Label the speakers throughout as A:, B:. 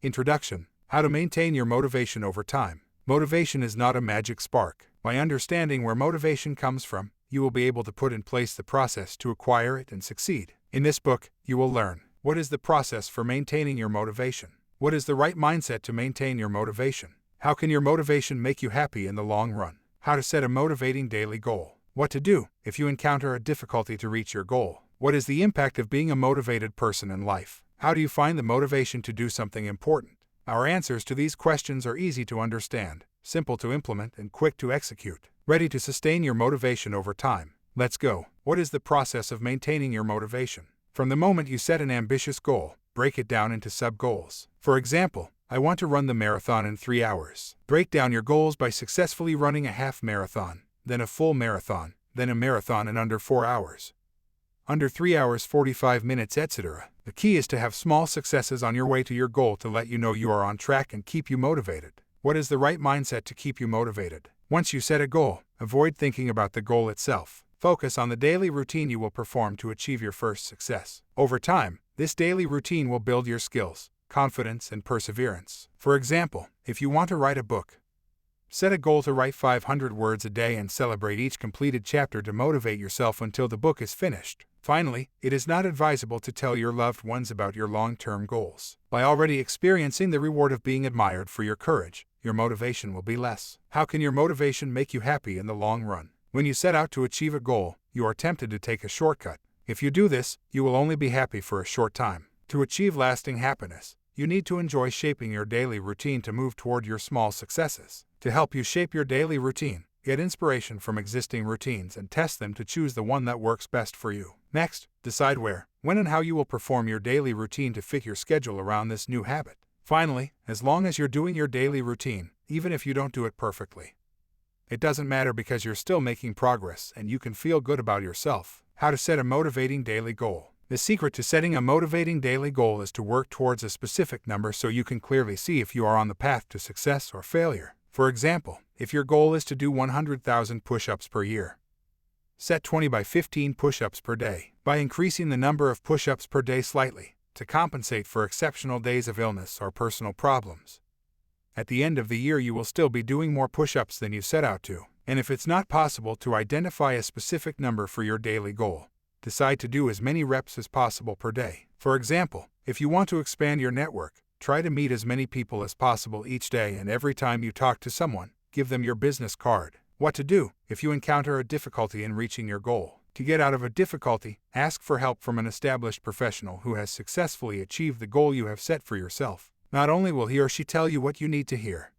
A: Introduction: How to maintain your motivation over time. Motivation is not a magic spark. By understanding where motivation comes from, you will be able to put in place the process to acquire it and succeed. In this book, you will learn: what is the process for maintaining your motivation? What is the right mindset to maintain your motivation? How can your motivation make you happy in the long run? How to set a motivating daily goal. What to do if you encounter a difficulty to reach your goal. What is the impact of being a motivated person in life? How do you find the motivation to do something important? Our answers to these questions are easy to understand, simple to implement, and quick to execute. Ready to sustain your motivation over time? Let's go. What is the process of maintaining your motivation? From the moment you set an ambitious goal, break it down into sub-goals. For example, I want to run the marathon in 3 hours. Break down your goals by successfully running a half marathon, then a full marathon, then a marathon in under 4 hours. Under 3 hours 45 minutes, etc. The key is to have small successes on your way to your goal to let you know you are on track and keep you motivated. What is the right mindset to keep you motivated? Once you set a goal, avoid thinking about the goal itself. Focus on the daily routine you will perform to achieve your first success. Over time, this daily routine will build your skills, confidence, and perseverance. For example, if you want to write a book, set a goal to write 500 words a day and celebrate each completed chapter to motivate yourself until the book is finished. Finally, it is not advisable to tell your loved ones about your long-term goals. By already experiencing the reward of being admired for your courage, your motivation will be less. How can your motivation make you happy in the long run? When you set out to achieve a goal, you are tempted to take a shortcut. If you do this, you will only be happy for a short time. To achieve lasting happiness, you need to enjoy shaping your daily routine to move toward your small successes. To help you shape your daily routine, get inspiration from existing routines and test them to choose the one that works best for you. Next, decide where, when, and how you will perform your daily routine to fit your schedule around this new habit. Finally, as long as you're doing your daily routine, even if you don't do it perfectly, it doesn't matter because you're still making progress and you can feel good about yourself. How to set a motivating daily goal. The secret to setting a motivating daily goal is to work towards a specific number so you can clearly see if you are on the path to success or failure. For example, if your goal is to do 100,000 push-ups per year, set 20 by 15 push-ups per day. By increasing the number of push-ups per day slightly, to compensate for exceptional days of illness or personal problems, at the end of the year you will still be doing more push-ups than you set out to. And if it's not possible to identify a specific number for your daily goal, decide to do as many reps as possible per day. For example, if you want to expand your network, try to meet as many people as possible each day, and every time you talk to someone, give them your business card. What to do if you encounter a difficulty in reaching your goal. To get out of a difficulty, ask for help from an established professional who has successfully achieved the goal you have set for yourself. Not only will he or she tell you what you need to hear,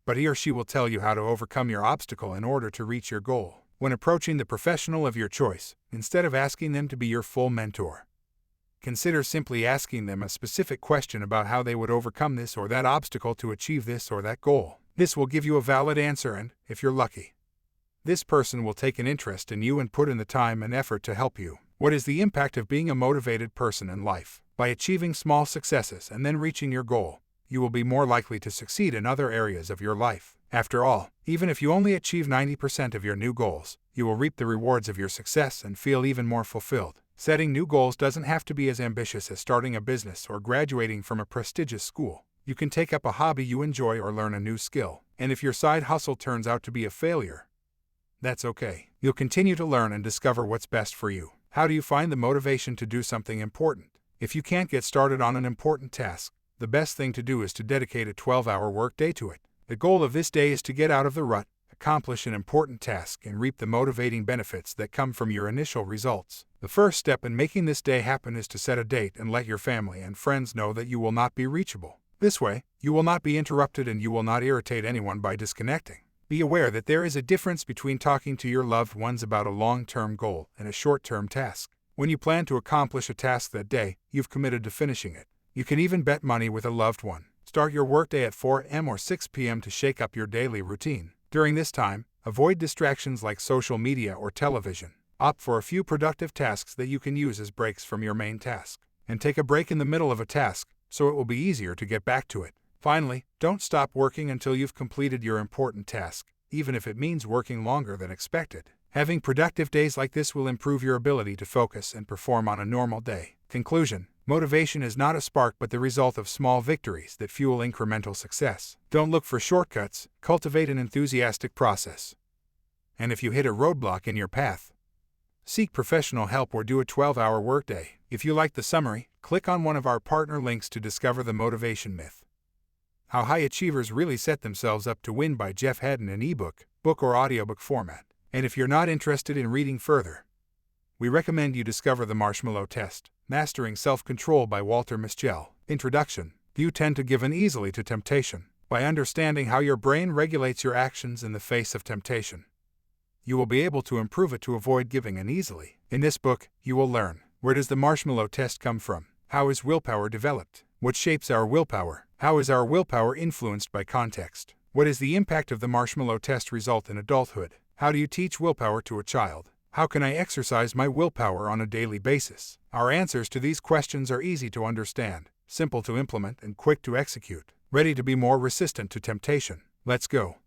A: but he or she will tell you how to overcome your obstacle in order to reach your goal. When approaching the professional of your choice, instead of asking them to be your full mentor, consider simply asking them a specific question about how they would overcome this or that obstacle to achieve this or that goal. This will give you a valid answer, and, if you're lucky, this person will take an interest in you and put in the time and effort to help you. What is the impact of being a motivated person in life? By achieving small successes and then reaching your goal, you will be more likely to succeed in other areas of your life. After all, even if you only achieve 90% of your new goals, you will reap the rewards of your success and feel even more fulfilled. Setting new goals doesn't have to be as ambitious as starting a business or graduating from a prestigious school. You can take up a hobby you enjoy or learn a new skill. And if your side hustle turns out to be a failure, that's okay. You'll continue to learn and discover what's best for you. How do you find the motivation to do something important? If you can't get started on an important task, the best thing to do is to dedicate a 12-hour workday to it. The goal of this day is to get out of the rut, accomplish an important task, and reap the motivating benefits that come from your initial results. The first step in making this day happen is to set a date and let your family and friends know that you will not be reachable. This way, you will not be interrupted and you will not irritate anyone by disconnecting. Be aware that there is a difference between talking to your loved ones about a long-term goal and a short-term task. When you plan to accomplish a task that day, you've committed to finishing it. You can even bet money with a loved one. Start your workday at 4 a.m. or 6 p.m. to shake up your daily routine. During this time, avoid distractions like social media or television. Opt for a few productive tasks that you can use as breaks from your main task. And take a break in the middle of a task, so it will be easier to get back to it. Finally, don't stop working until you've completed your important task, even if it means working longer than expected. Having productive days like this will improve your ability to focus and perform on a normal day. Conclusion: Motivation is not a spark but the result of small victories that fuel incremental success. Don't look for shortcuts, cultivate an enthusiastic process. And if you hit a roadblock in your path, seek professional help or do a 12-hour workday. If you like the summary, click on one of our partner links to discover the motivation myth. How High Achievers Really Set Themselves Up to Win by Jeff Haden in ebook, book or audiobook format. And if you're not interested in reading further, we recommend you discover The Marshmallow Test, Mastering Self-Control by Walter Mischel. Introduction. You tend to give in easily to temptation. By understanding how your brain regulates your actions in the face of temptation, you will be able to improve it to avoid giving in easily. In this book, you will learn: where does the marshmallow test come from? How is willpower developed? What shapes our willpower? How is our willpower influenced by context? What is the impact of the marshmallow test result in adulthood? How do you teach willpower to a child? How can I exercise my willpower on a daily basis? Our answers to these questions are easy to understand, simple to implement, and quick to execute. Ready to be more resistant to temptation? Let's go.